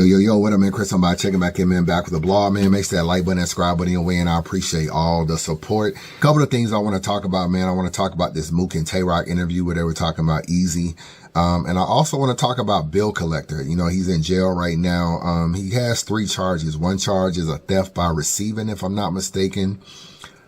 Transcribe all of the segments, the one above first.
Yo, what up, man? Chris, I'm about checking back in, man, back with the blog, man. Make sure that like button and subscribe button your way, and I appreciate all the support. Couple of things I want to talk about, man. I want to talk about this Mook and TayRoc interview where they were talking about Eazy. And I also want to talk about bill collector. You know, he's in jail right now. He has 3 charges. One charge is a theft by receiving, if I'm not mistaken.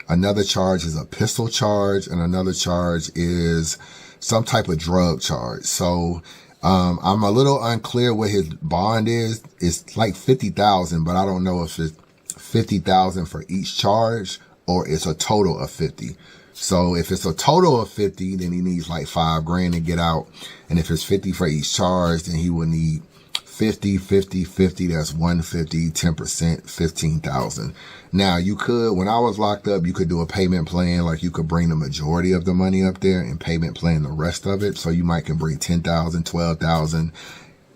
Another charge is a pistol charge, and another charge is some type of drug charge. So, I'm a little unclear what his bond is. It's like 50,000, but I don't know if it's 50,000 for each charge or it's a total of 50. So if it's a total of 50, then he needs like $5 grand to get out. And if it's 50 for each charge, then he will need 50, 50, 50. That's 150, 10%, 15,000. Now you could, when I was locked up, you could do a payment plan. Like you could bring the majority of the money up there and payment plan the rest of it. So you might can bring 10,000, 12,000,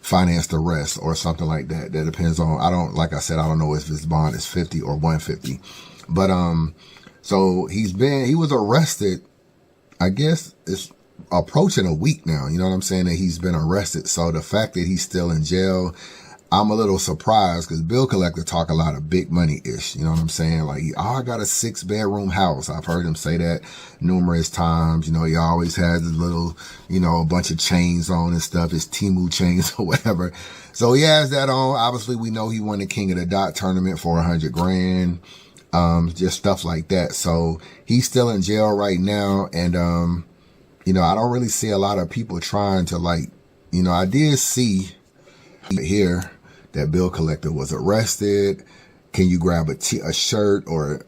finance the rest or something like that. That depends on, like I said, I don't know if his bond is 50 or 150, but, so he was arrested. I guess it's approaching a week now. You know what I'm saying? That he's been arrested. So the fact that he's still in jail, I'm a little surprised because bill collector talk a lot of big money ish. You know what I'm saying? Like, I got a 6-bedroom house. I've heard him say that numerous times. You know, he always has his little, you know, a bunch of chains on and stuff, his Timu chains or whatever. So he has that on. Obviously, we know he won the King of the Dot tournament for 100 grand. Just stuff like that. So he's still in jail right now. And, you know, I don't really see a lot of people trying to, like, you know, I did see here that bill collector was arrested. Can you grab a shirt or,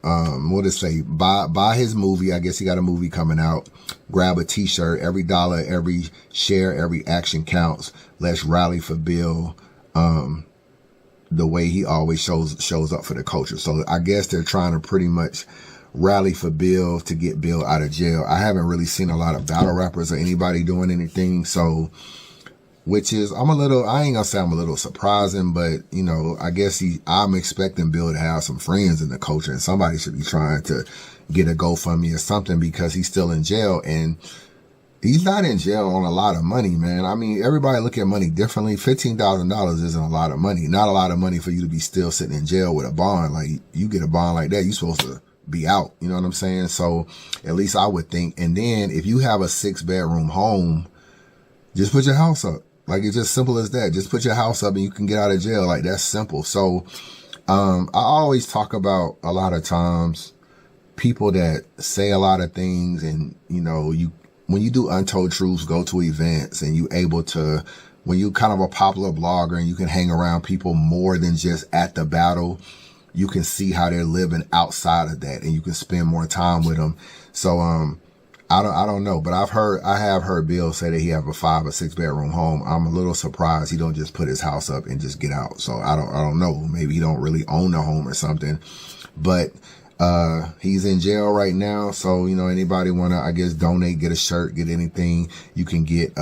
what it say? Buy his movie. I guess he got a movie coming out. Grab a t-shirt. Every dollar, every share, every action counts. Let's rally for Bill. The way he always shows up for the culture. So I guess they're trying to pretty much rally for Bill to get Bill out of jail. I haven't really seen a lot of battle rappers or anybody doing anything. So, which is, I ain't gonna say I'm a little surprising, but you know, I guess I'm expecting Bill to have some friends in the culture and somebody should be trying to get a GoFundMe or something because he's still in jail and he's not in jail on a lot of money, man. I mean, everybody look at money differently. $15,000 isn't a lot of money. Not a lot of money for you to be still sitting in jail with a bond. Like, you get a bond like that, you're supposed to be out. You know what I'm saying? So, at least I would think. And then, if you have a 6-bedroom home, just put your house up. Like, it's just simple as that. Just put your house up and you can get out of jail. Like, that's simple. So, I always talk about a lot of times people that say a lot of things and, you know, when you do Untold Truths, go to events and you able to, when you kind of a popular blogger and you can hang around people more than just at the battle, you can see how they're living outside of that and you can spend more time with them. So, I don't know, but I have heard Bill say that he have a 5 or 6-bedroom home. I'm a little surprised he don't just put his house up and just get out. So I don't know. Maybe he don't really own a home or something, but he's in jail right now. So, you know, anybody want to, I guess, donate, get a shirt, get anything you can get,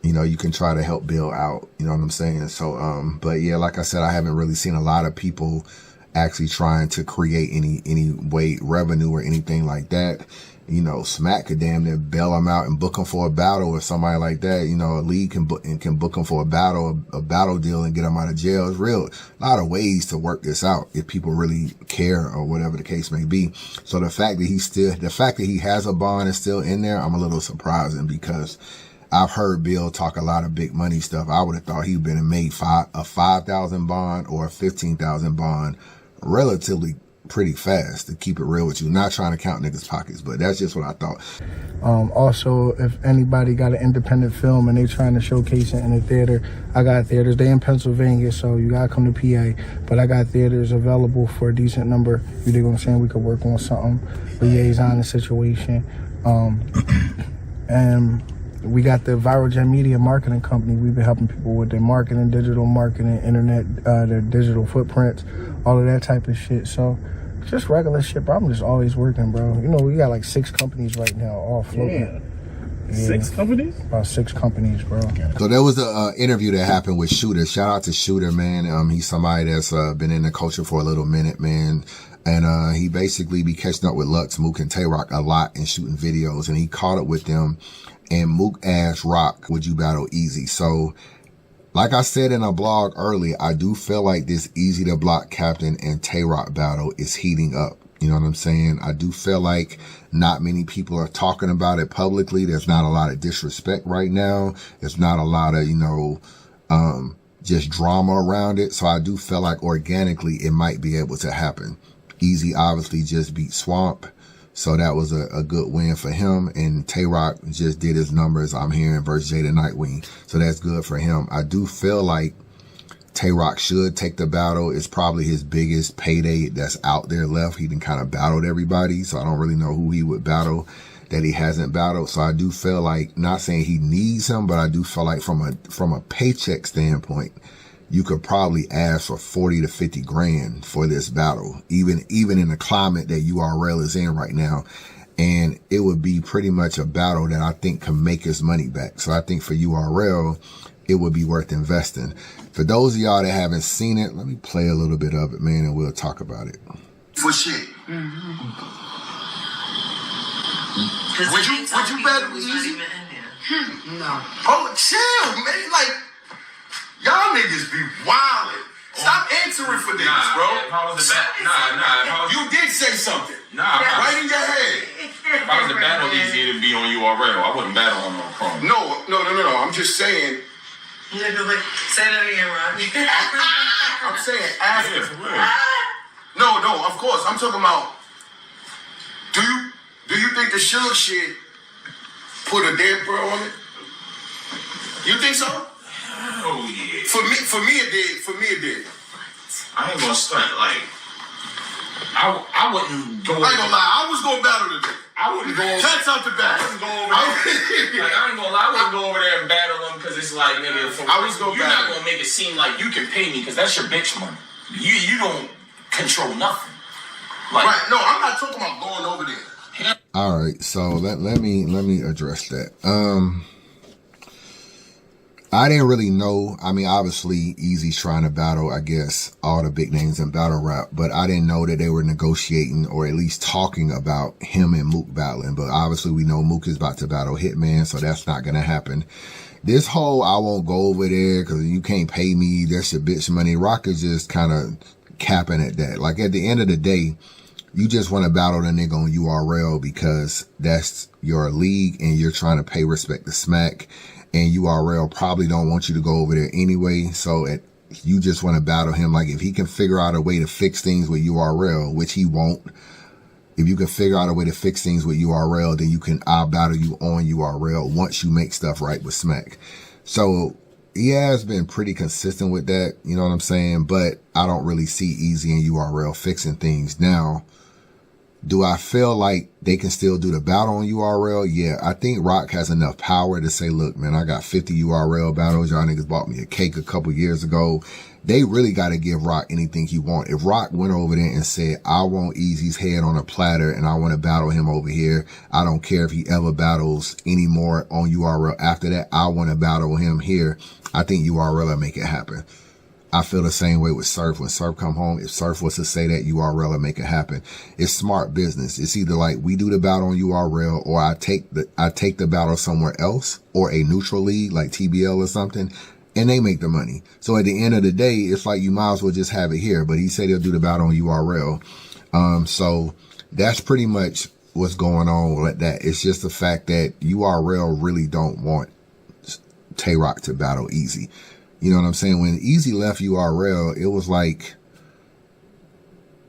you know, you can try to help Bill out. You know what I'm saying? So, but yeah, like I said, I haven't really seen a lot of people actually trying to create any way revenue or anything like that. You know, Smack could damn near bail him out and book him for a battle or somebody like that. You know, a league can book him for a battle deal and get him out of jail. It's real, a lot of ways to work this out if people really care or whatever the case may be. So the fact that he has a bond and still in there, I'm a little surprising because I've heard Bill talk a lot of big money stuff. I would have thought he'd been made a 5,000 bond or a 15,000 bond relatively pretty fast, to keep it real with you. Not trying to count niggas' pockets, but that's just what I thought. Also, if anybody got an independent film and they trying to showcase it in a theater, I got theaters. They in Pennsylvania, so you gotta come to PA. But I got theaters available for a decent number. You dig what I'm saying? We could work on something, liaison the situation. And we got the Viral Gen Media Marketing Company. We've been helping people with their marketing, digital marketing, internet, their digital footprints, all of that type of shit. So just regular shit, bro. I'm just always working, bro. You know, we got like 6 companies right now, all floating. Yeah. 6 companies? About 6 companies, bro. So there was a interview that happened with Shooter. Shout out to Shooter, man. He's somebody that's been in the culture for a little minute, man. And he basically be catching up with Lux, Mook, and TayRoc a lot and shooting videos. And he caught up with them. And Mook asked Rock, would you battle Eazy? So Like I said in a blog earlier, I do feel like this Eazy the Block Captain and Tay Rock battle is heating up. You know what I'm saying? I do feel like not many people are talking about it publicly. There's not a lot of disrespect right now. There's not a lot of, just drama around it. So I do feel like organically it might be able to happen. Eazy obviously just beat Swamp. So that was a good win for him. And Tay Rock just did his numbers, I'm hearing, versus Jada Nightwing. So that's good for him. I do feel like Tay Rock should take the battle. It's probably his biggest payday that's out there left. He done kind of battled everybody. So I don't really know who he would battle that he hasn't battled. So I do feel like, not saying he needs him, but I do feel like from a paycheck standpoint, you could probably ask for 40 to 50 grand for this battle, even in the climate that URL is in right now. And it would be pretty much a battle that I think can make his money back. So I think for URL, it would be worth investing. For those of y'all that haven't seen it, let me play a little bit of it, man, and we'll talk about it. For shit. Would you battle Eazy? No. Oh, chill, man. Like, y'all niggas be wildin'. Stop answering for niggas, bro. If I was the You did say something. Right in your head. If I was to battle Eazy, it'd be on URL. I wouldn't battle him on Chrome. No. I'm just saying. Say that again, Ron. I'm saying after. Yeah, No, of course. I'm talking about. Do you think the Suge shit put a damper on it? You think so? Oh yeah. For me it did. I ain't gonna stunt. Like, I wouldn't go. I ain't gonna lie. I was gonna battle today. I wouldn't go. Cats out the back. I wouldn't go over there. Like, I ain't gonna lie. I wouldn't go over there and battle them because it's like, nigga, you're not gonna make it seem like you can pay me because that's your bitch money. You don't control nothing. Like, right? No, I'm not talking about going over there. All right, so let me address that. I didn't really know. I mean, obviously, Eazy's trying to battle, I guess, all the big names in battle rap, but I didn't know that they were negotiating or at least talking about him and Mook battling. But obviously, we know Mook is about to battle Hitman, so that's not going to happen. This whole, I won't go over there because you can't pay me, that's your bitch money. Rock is just kind of capping at that. Like, at the end of the day, you just want to battle the nigga on URL because that's your league and you're trying to pay respect to Smack. And URL probably don't want you to go over there anyway. So you just want to battle him. Like, if he can figure out a way to fix things with URL, which he won't. If you can figure out a way to fix things with URL, then I'll battle you on URL once you make stuff right with Smack. So he has been pretty consistent with that. You know what I'm saying? But I don't really see Eazy and URL fixing things. Now, do I feel like they can still do the battle on URL? Yeah, I think Rock has enough power to say, look, man, I got 50 URL battles. Y'all niggas bought me a cake a couple years ago. They really got to give Rock anything he wants. If Rock went over there and said, I want Eazy's head on a platter and I want to battle him over here, I don't care if he ever battles anymore on URL. After that, I want to battle him here. I think URL will make it happen. I feel the same way with Surf. When Surf come home, if Surf was to say that, URL will make it happen. It's smart business. It's either like we do the battle on URL or I take the battle somewhere else or a neutral league like TBL or something, and they make the money. So at the end of the day, it's like you might as well just have it here. But he said he'll do the battle on URL. So that's pretty much what's going on with that. It's just the fact that URL really don't want Tay Rock to battle Eazy. You know what I'm saying? When Eazy left URL, it was like,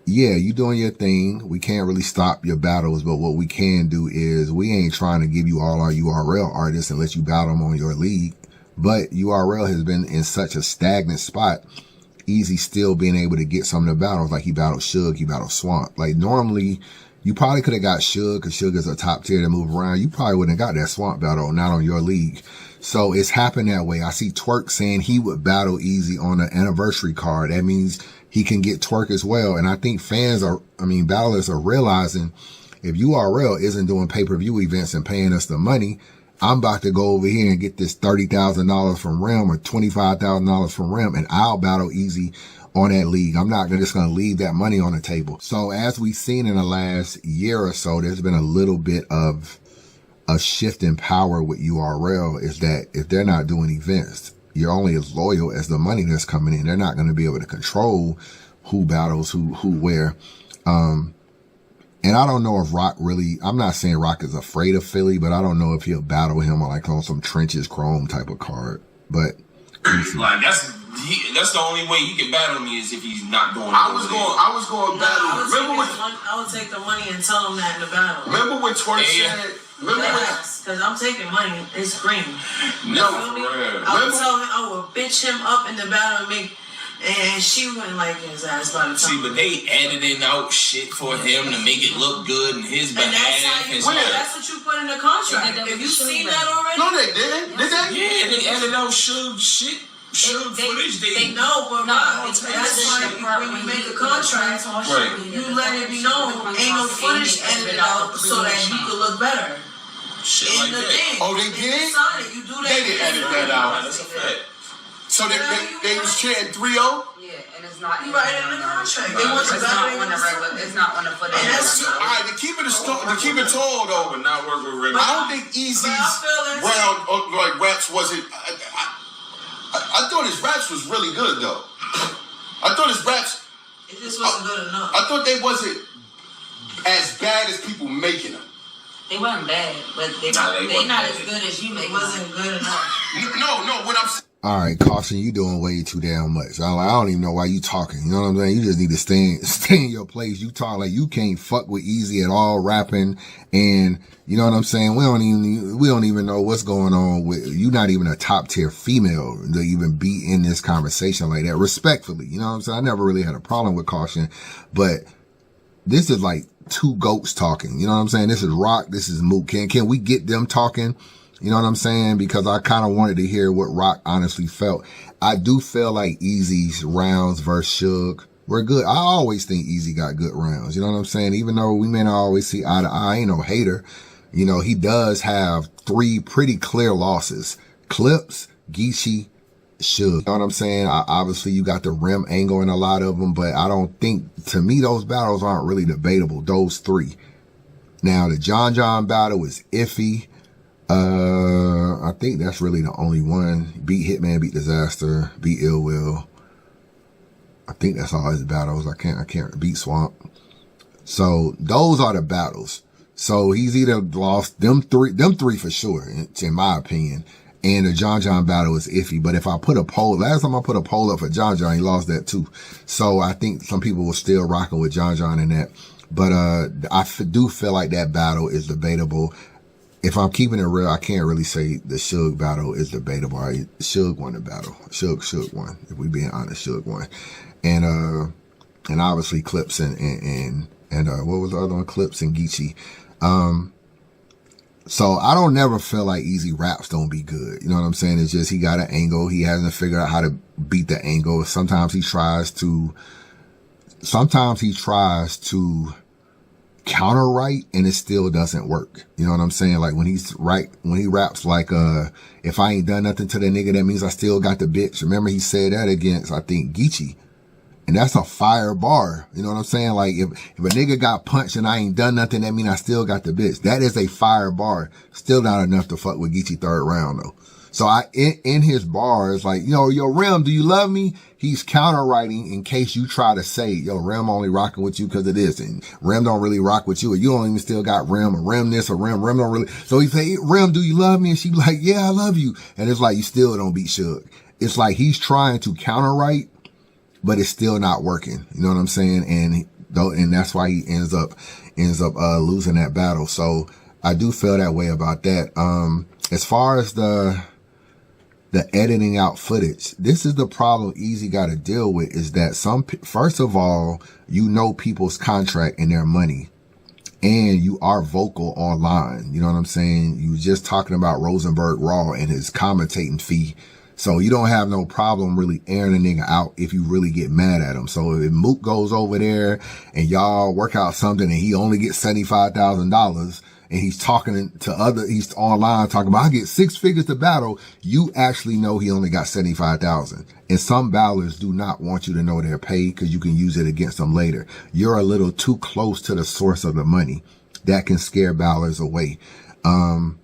yeah, you doing your thing. We can't really stop your battles, but what we can do is we ain't trying to give you all our URL artists and let you battle them on your league. But URL has been in such a stagnant spot. Eazy still being able to get some of the battles. Like he battled Suge, he battled Swamp. Like normally, you probably could have got Suge because Suge is a top tier to move around. You probably wouldn't have got that Swamp battle, not on your league. So it's happened that way. I see Twerk saying he would battle Eazy on an anniversary card. That means he can get Twerk as well. And I think battlers are realizing if URL isn't doing pay-per-view events and paying us the money, I'm about to go over here and get this $30,000 from Rim or $25,000 from Rim, and I'll battle Eazy on that league. I'm not just going to leave that money on the table. So as we've seen in the last year or so, there's been a little bit of a shift in power with URL is that if they're not doing events, you're only as loyal as the money that's coming in. They're not going to be able to control who battles who where. And I don't know if Rock really, I'm not saying Rock is afraid of Philly, but I don't know if he'll battle him on some Trenches Chrome type of card. But like that's the only way he can battle me is if he's not going. I was going to battle. I would take the money and tell him that in the battle. Remember when Twerk said? Because I'm taking money. It's green. No, I would tell him, I would bitch him up in the battle and she wouldn't like his ass by the time. See, but they editing out shit for him to make it look good in his behalf. That's what you put in the contract. If you seen that already? No, they didn't. Did they? Yeah, they edited out shit. Footage. They know, but that's why when you make a contract, you let it be known ain't no footage edited out so that you could look better. Shit in like the that. thing. Oh, they did? You do that. They didn't edit that out. That's a fact. So they was chanting 3-0? Yeah, and it's not. You write it in the contract. It's not on the regular. It's not on the footage. All right, to keep it tall though. But not work with regular. I don't think Eazy's round raps wasn't. I thought his raps was really good though. I thought his raps. It just wasn't good enough. I thought they wasn't as bad as people making them. They wasn't bad, but they not as good as you make. It wasn't good enough. No. What I'm saying. all right, Caution, you doing way too damn much. I don't even know why you talking. You know what I'm saying? You just need to stay in your place. You talk like you can't fuck with Eazy at all rapping, and you know what I'm saying? We don't even know what's going on with you. Not even a top tier female to even be in this conversation like that. Respectfully, you know what I'm saying? I never really had a problem with Caution, but this is like two goats talking. You know what I'm saying? This is Rock. This is Mook. Can we get them talking? You know what I'm saying? Because I kind of wanted to hear what Rock honestly felt. I do feel like Eazy's rounds versus Suge were good. I always think Eazy got good rounds. You know what I'm saying? Even though we may not always see eye to eye, I ain't no hater. You know, he does have 3 pretty clear losses. Clips, Geechee, Suge. You know what I'm saying? Obviously, you got the rim angle in a lot of them, but I don't think, to me, those battles aren't really debatable, those 3. Now, the John battle is iffy. I think that's really the only one. Beat Hitman, beat Disaster, beat Ill Will. I think that's all his battles. I can't beat Swamp. So those are the battles. So he's either lost them three for sure, in my opinion. And the John battle is iffy. But if I put a poll, last time I put a poll up for John, he lost that too. So I think some people were still rocking with John in that. But I do feel like that battle is debatable. If I'm keeping it real, I can't really say the Suge battle is debatable. Suge won the battle. Suge won. If we being honest, Suge won. And obviously Clips and what was the other one? Clips and Geechee. So I don't never feel like Eazy raps don't be good. You know what I'm saying? It's just he got an angle. He hasn't figured out how to beat the angle. Sometimes he tries to counter right and it still doesn't work. You know what I'm saying? Like when he raps like, if I ain't done nothing to the nigga, that means I still got the bitch. Remember he said that against, I think, Geechee. And that's a fire bar. You know what I'm saying? Like if a nigga got punched and I ain't done nothing, that means I still got the bitch. That is a fire bar. Still not enough to fuck with Geechee third round though. So in his bars, like, yo, Rem, do you love me? He's counter writing in case you try to say, yo, Rem only rocking with you because of this. And Rem don't really rock with you. Or you don't even still got Rem or Rem this or Rem don't really. So he say, Rem, do you love me? And she be like, yeah, I love you. And it's like, you still don't beat Suge. It's like he's trying to counter write, but it's still not working. You know what I'm saying? And that's why he ends up losing that battle. So I do feel that way about that. As far as the editing out footage, this is the problem Eazy got to deal with, is that first of all, you know people's contract and their money, and you are vocal online. You know what I'm saying? You were just talking about Rosenberg Raw and his commentating fee. So you don't have no problem really airing a nigga out if you really get mad at him. So if Mook goes over there and y'all work out something and he only gets $75,000, and he's he's online talking about, I get 6 figures to battle, you actually know he only got 75,000. And some battlers do not want you to know they're paid because you can use it against them later. You're a little too close to the source of the money. That can scare battlers away. And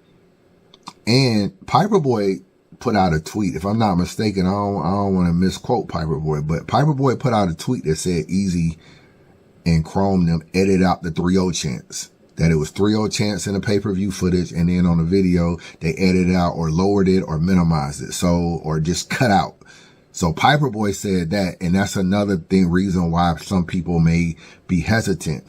Piper Boy put out a tweet. If I'm not mistaken, I don't want to misquote Piper Boy, but Piper Boy put out a tweet that said Eazy and Chrome them edited out the 3-0 chants. That it was 3-0 chants in the pay-per-view footage, and then on the video, they edited out or lowered it or minimized it. So, or just cut out. So Piper Boy said that, and that's another reason why some people may be hesitant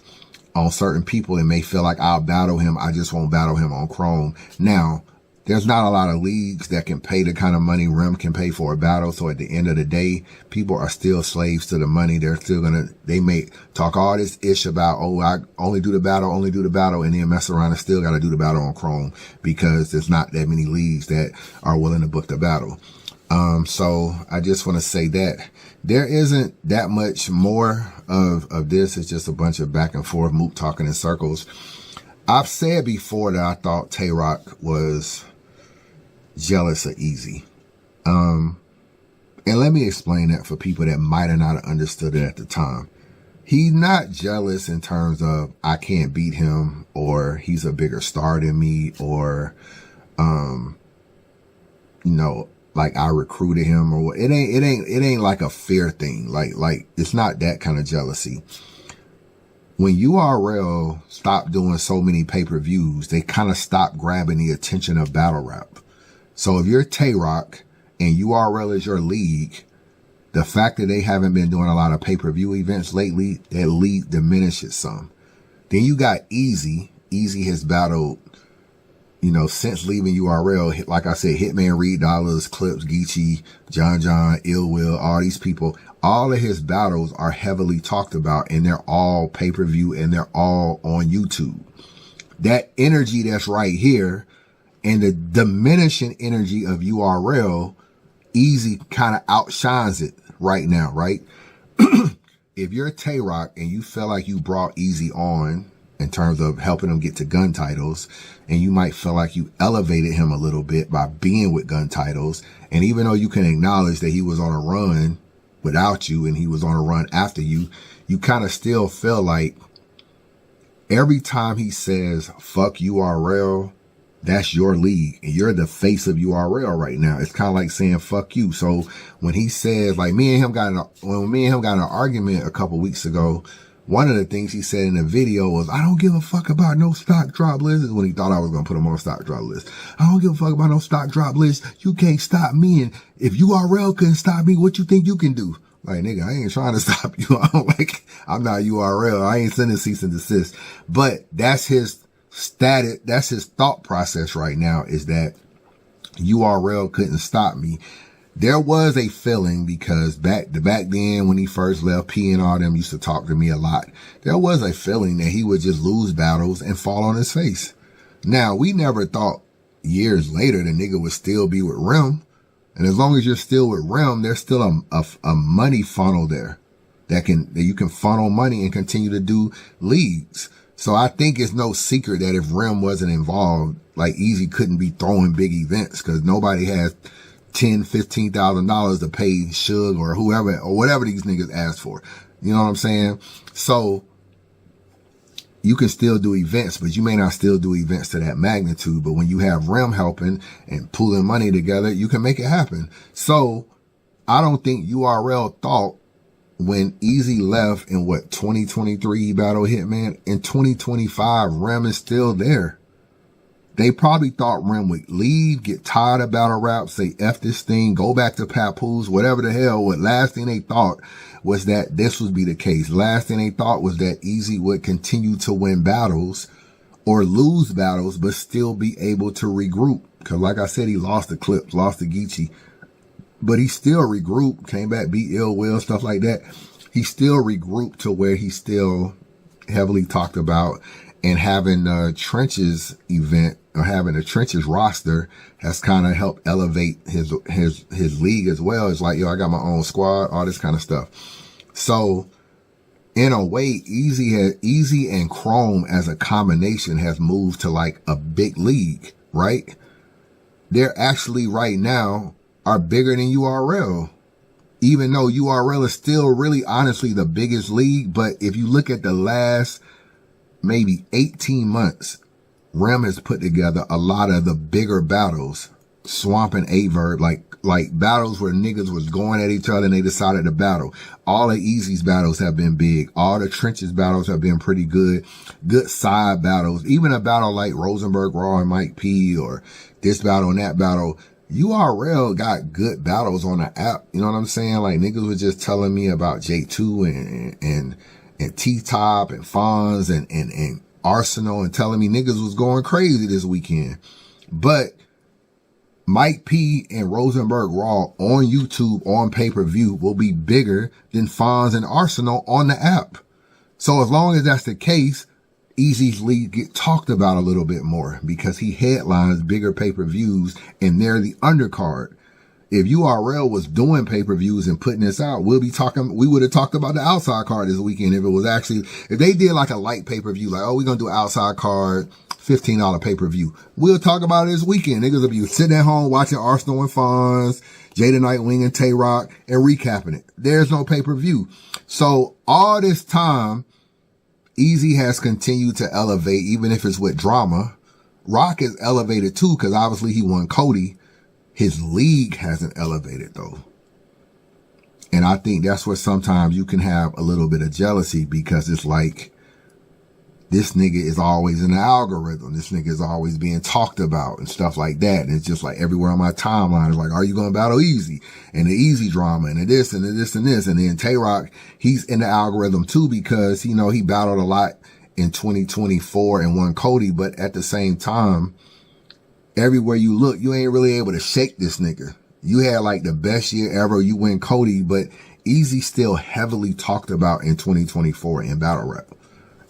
on certain people and may feel like I'll battle him. I just won't battle him on Chrome. Now, there's not a lot of leagues that can pay the kind of money Rim can pay for a battle. So at the end of the day, people are still slaves to the money. They're still they may talk all this ish about, oh, I only do the battle, and then mess around and still got to do the battle on Chrome because there's not that many leagues that are willing to book the battle. So I just want to say that there isn't that much more of this. It's just a bunch of back and forth, Mook talking in circles. I've said before that I thought Tay Rock was jealous of Eazy. And let me explain that for people that might have not understood it at the time. He's not jealous in terms of I can't beat him or he's a bigger star than me or, you know, like I recruited him or what. It ain't like a fair thing. Like it's not that kind of jealousy. When URL stopped doing so many pay-per-views, they kind of stopped grabbing the attention of battle rap. So if you're Tay Rock and URL is your league, the fact that they haven't been doing a lot of pay-per-view events lately, that league diminishes some. Then you got Eazy. Eazy has battled, you know, since leaving URL, like I said, Hitman Reed Dollars, Clips, Geechee, John, Ill Will, all these people, all of his battles are heavily talked about and they're all pay-per-view and they're all on YouTube. That energy that's right here and the diminishing energy of URL, Eazy kind of outshines it right now, right? If you're Tay Rock and you feel like you brought Eazy on in terms of helping him get to gun titles, and you might feel like you elevated him a little bit by being with gun titles, and even though you can acknowledge that he was on a run without you and he was on a run after you, you kind of still feel like every time he says, fuck URL, that's your league and you're the face of URL right now. It's kind of like saying fuck you. So when he says, like me and him got in an argument a couple weeks ago, one of the things he said in the video was, I don't give a fuck about no stock drop list. This is when he thought I was going to put him on a stock drop list. I don't give a fuck about no stock drop list. You can't stop me. And if URL couldn't stop me, what you think you can do? Like, nigga, I ain't trying to stop you. I'm not URL. I ain't sending cease and desist. But that's his status. That's his thought process right now, is that URL couldn't stop me. There was a feeling, because back then when he first left, P and all them used to talk to me a lot. There was a feeling that he would just lose battles and fall on his face. Now, we never thought years later the nigga would still be with Rim. And as long as you're still with Rim, there's still a money funnel there that you can funnel money and continue to do leagues. So I think it's no secret that if Rim wasn't involved, like Eazy couldn't be throwing big events, because nobody has $10,000, $15,000 to pay Suge or whoever or whatever these niggas ask for. You know what I'm saying? So you can still do events, but you may not still do events to that magnitude. But when you have Rim helping and pulling money together, you can make it happen. So I don't think URL thought when Eazy left in 2023 he battled Hitman, in 2025 Rim is still there. They probably thought Rim would leave, get tired of battle rap, say F this thing, go back to Papoose, whatever the hell. What last thing they thought was that this would be the case. Last thing they thought was that Eazy would continue to win battles or lose battles, but still be able to regroup. Because like I said, he lost the Clips, lost the Geechee, but he still regrouped, came back, beat Ill Will, stuff like that. He still regrouped to where he's still heavily talked about, and having a Trenches event or having a Trenches roster has kind of helped elevate his league as well. It's like, yo, I got my own squad, all this kind of stuff. So in a way, Eazy and Chrome as a combination has moved to like a big league, right? They're actually right now are bigger than URL, even though URL is still really honestly the biggest league. But if you look at the last maybe 18 months, Rim has put together a lot of the bigger battles Swamp and Averb, like battles where niggas was going at each other and they decided to battle. All of Eazy's battles have been big. All the Trenches battles have been pretty good. Good side battles. Even a battle like Rosenberg Raw and Mike P, or this battle and that battle. URL got good battles on the app. You know what I'm saying? Like, niggas was just telling me about J2 and T-Top and Fonz and Arsenal, and telling me niggas was going crazy this weekend. But Mike P and Rosenberg Raw on YouTube on pay-per-view will be bigger than Fonz and Arsenal on the app. So as long as that's the case, Eazy's league get talked about a little bit more because he headlines bigger pay-per-views and they're the undercard. If URL was doing pay-per-views and putting this out, we would have talked about the outside card this weekend if they did like a light pay-per-view, like, oh, we're going to do an outside card, $15 pay-per-view. We'll talk about it this weekend. Niggas will be sitting at home watching Arsenal and Fonz, Jada Nightwing and Tay Rock, and recapping it. There's no pay-per-view. So all this time, Eazy has continued to elevate, even if it's with drama. Rock is elevated too, because obviously he won Cody. His league hasn't elevated though. And I think that's where sometimes you can have a little bit of jealousy, because it's like, this nigga is always in the algorithm. This nigga is always being talked about and stuff like that. And it's just like everywhere on my timeline is like, are you going to battle Eazy? And the Eazy drama and the this and the this and this. And then Tay Rock, he's in the algorithm too, because, you know, he battled a lot in 2024 and won Cody. But at the same time, everywhere you look, you ain't really able to shake this nigga. You had like the best year ever. You win Cody, but Eazy still heavily talked about in 2024 in battle rap.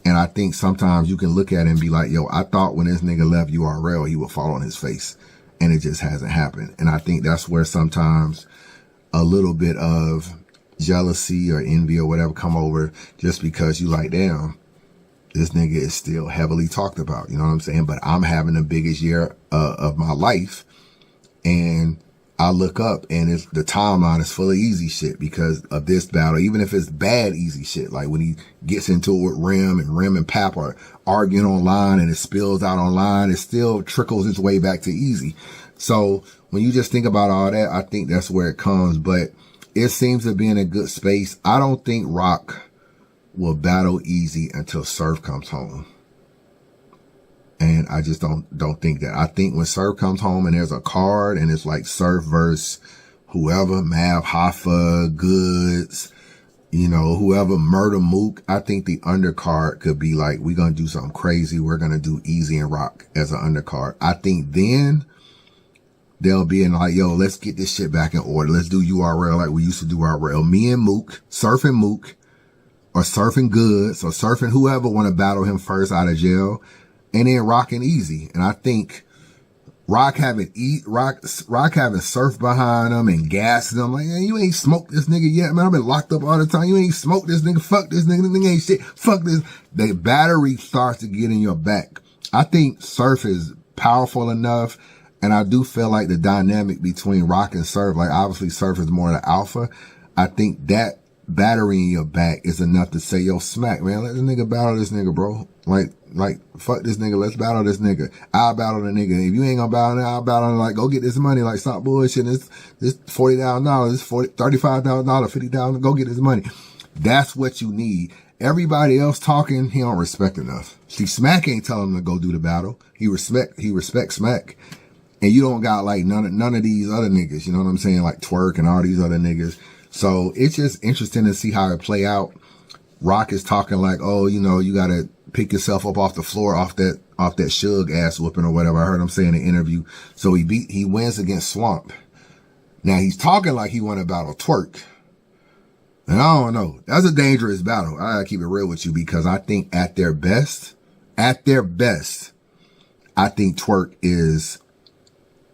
And I think sometimes you can look at it and be like, yo, I thought when this nigga left URL, he would fall on his face. And it just hasn't happened. And I think that's where sometimes a little bit of jealousy or envy or whatever come over, just because you like, damn, this nigga is still heavily talked about. You know what I'm saying? But I'm having the biggest year of my life. And I look up and the timeline is full of Eazy shit because of this battle, even if it's bad Eazy shit. Like when he gets into it with Rim and Pap are arguing online and it spills out online, it still trickles its way back to Eazy. So when you just think about all that, I think that's where it comes. But it seems to be in a good space. I don't think Rock will battle Eazy until Surf comes home. And I just don't think that. I think when Surf comes home and there's a card and it's like Surf versus whoever, Mav, Hoffa, Goods, you know, whoever, Murder Mook, I think the undercard could be like, we're going to do something crazy. We're going to do Eazy and Rock as an undercard. I think then they'll be in like, yo, let's get this shit back in order. Let's do URL like we used to do URL. Me and Mook, Surf and Mook, or Surf and Goods, or Surf and whoever want to battle him first out of jail. And then Rock and Eazy. And I think Rock having Surf behind him and gassing him. Like, yeah, you ain't smoked this nigga yet, man. I've been locked up all the time. You ain't smoked this nigga. Fuck this nigga. This nigga ain't shit. Fuck this. The battery starts to get in your back. I think Surf is powerful enough. And I do feel like the dynamic between Rock and Surf, like obviously Surf is more the alpha. I think that battery in your back is enough to say, yo, smack, man. Let this nigga battle this nigga, bro. Like, fuck this nigga. Let's battle this nigga. I'll battle the nigga. If you ain't gonna battle him, I'll battle him. Like, go get this money. Like, stop bullshitting. This $40,000. This $35,000, $50,000. Go get this money. That's what you need. Everybody else talking, he don't respect enough. See, Smack ain't telling him to go do the battle. He respects Smack. And you don't got like none of these other niggas. You know what I'm saying? Like Twerk and all these other niggas. So it's just interesting to see how it play out. Rock is talking like, oh, you know, you gotta pick yourself up off the floor, off that Suge ass whooping or whatever. I heard him say in the interview. So he wins against Swamp. Now he's talking like he won a battle Twerk. And I don't know. That's a dangerous battle. I gotta keep it real with you, because I think at their best, I think Twerk is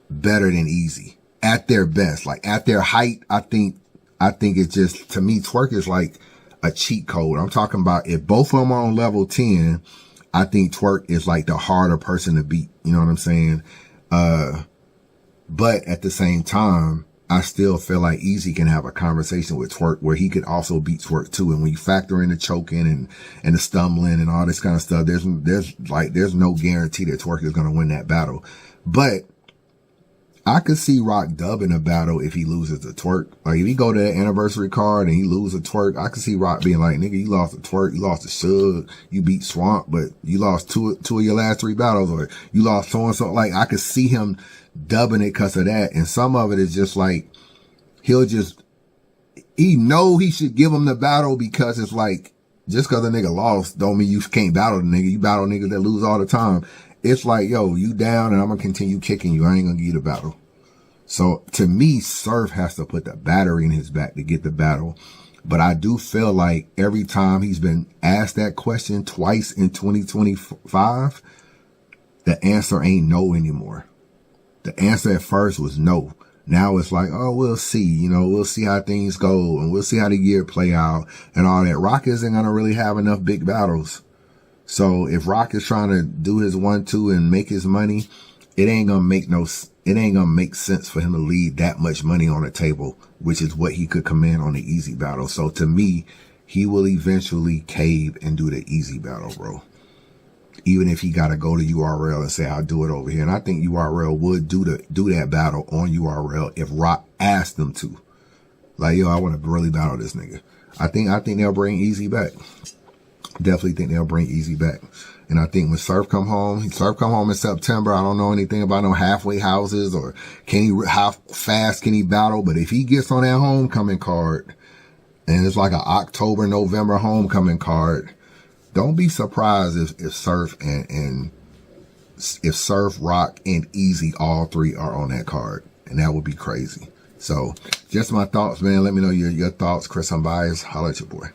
better than Eazy. At their best. Like at their height, I think it's just, to me, Twerk is like a cheat code. I'm talking about if both of them are on level 10, I think Twerk is like the harder person to beat. You know what I'm saying? But at the same time, I still feel like Eazy can have a conversation with Twerk where he could also beat Twerk too. And when you factor in the choking and the stumbling and all this kind of stuff, there's no guarantee that Twerk is going to win that battle. But I could see Rock dubbing a battle if he loses the twerk. Like, if he go to that anniversary card and he lose a twerk, I could see Rock being like, nigga, you lost the twerk, you lost the Suge, you beat Swamp, but you lost two of your last 3 battles, or you lost so-and-so. Like, I could see him dubbing it because of that. And some of it is just like, he know he should give him the battle because it's like, just because a nigga lost don't mean you can't battle the nigga. You battle niggas that lose all the time. It's like, yo, you down and I'm going to continue kicking you. I ain't going to give you the battle. So to me, Surf has to put the battery in his back to get the battle. But I do feel like every time he's been asked that question twice in 2025, the answer ain't no anymore. The answer at first was no. Now it's like, oh, we'll see. You know, we'll see how things go and we'll see how the year play out and all that. Rock isn't going to really have enough big battles. So if Rock is trying to do his 1-2 and make his money, it ain't gonna make sense for him to leave that much money on the table, which is what he could command on the Eazy battle. So to me, he will eventually cave and do the Eazy battle, bro. Even if he gotta go to URL and say, I'll do it over here. And I think URL would do that battle on URL if Rock asked them to. Like, yo, I want to really battle this nigga. I think they'll bring Eazy back. Definitely think they'll bring Eazy back. And I think when Surf come home in September. I don't know anything about no halfway houses or how fast can he battle. But if he gets on that homecoming card and it's like an October, November homecoming card, don't be surprised if Surf if Surf, Rock, and Eazy, all 3 are on that card. And that would be crazy. So just my thoughts, man. Let me know your thoughts. Chris Unbiased. Holla at your boy.